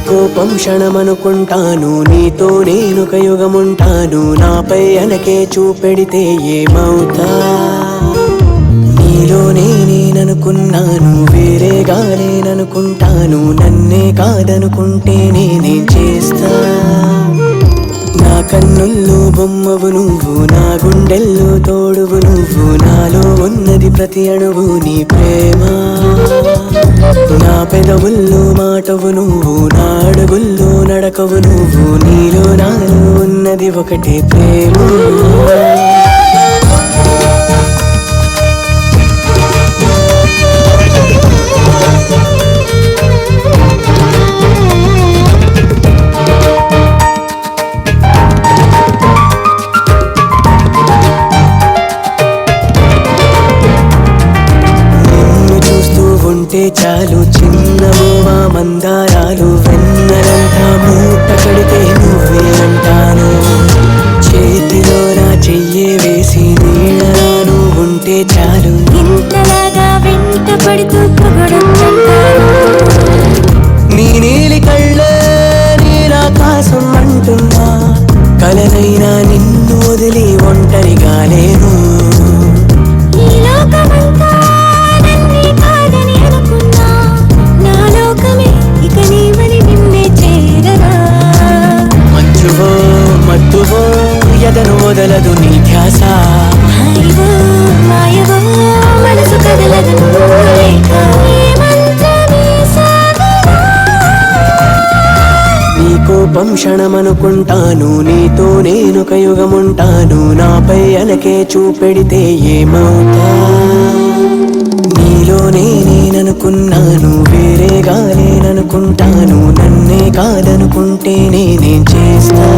కోపం క్షణమనుకుంటాను, నీతో నేనొక యుగముంటాను. నాపై అనకే చూపెడితే ఏమవుతా? నీలోనే నేననుకున్నాను, వేరేగా నేననుకుంటాను. నన్నే కాదనుకుంటే నేనేం చేస్తా? నా కన్నుల్లో బొమ్మవు నువ్వు, నా గుండెల్లో తోడువు నువ్వు. నాలో ఉన్నది ప్రతి అణువు నీ ప్రేమ. నా పెదవుల్లో మాటవు నువ్వు, నా అడుగుల్లో నడకవు నువ్వు. నీలో నాలో ఉన్నది ఒకటే ప్రేమ. చాలు చిన్నవోవా మందారాలు, వెన్నెలంతా మూట కడితే నువ్వే అంటాను. చేతిలో నా చెయ్యే వేసి నీడరాను ఉంటే చాలు. ఇంతలాగా వెంట పడుతూ నీ నీలి కళ్ళే నీలాకాశం అంటున్నా. కలనైనా నిన్ను వదిలి ఒంటరిగా లేను. మత్తువో ఎదను వదలదు నీ ధ్యాస. మనసు కదలదు నీ కోపం క్షణమనుకుంటాను, నీతో నేనొక యుగముంటాను. నాపై అనకే చూపెడితే ఏమవుతా? నీలోనే నేననుకున్నాను, వేరేగా నేననుకుంటాను. నన్నే కాదనుకుంటే నేనేం చేస్తా?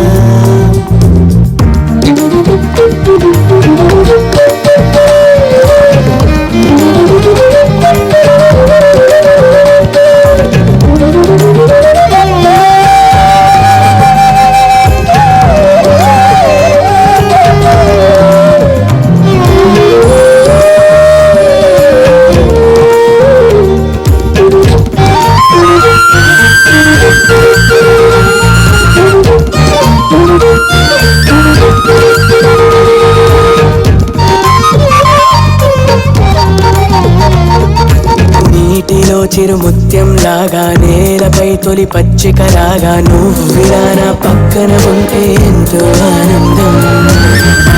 చిరుముత్యం లాగా నేలపై తొలి పచ్చికలాగా నువ్విలా నా పక్కన ఉంటే ఎంతో ఆనందం.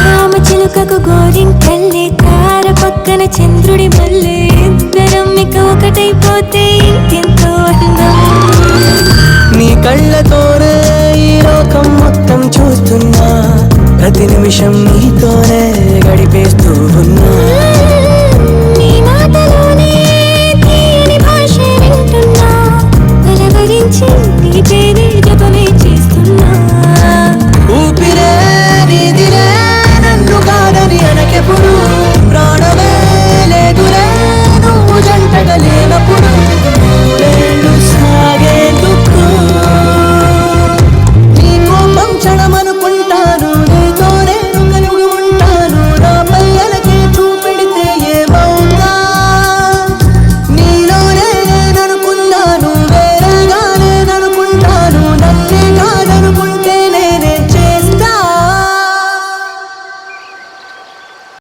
రామచిలుకకు గోరింకల్లే, తార పక్కన చంద్రుడి మల్లె. ఇద్దరం ఇక ఒకటైపోతే ఇంకెంతో అందం. నీ కళ్ళతోనే ఈ లోకం మొత్తం చూస్తున్నా. ప్రతి నిమిషం నీతోనే గడిపేస్తూ ఉన్నా.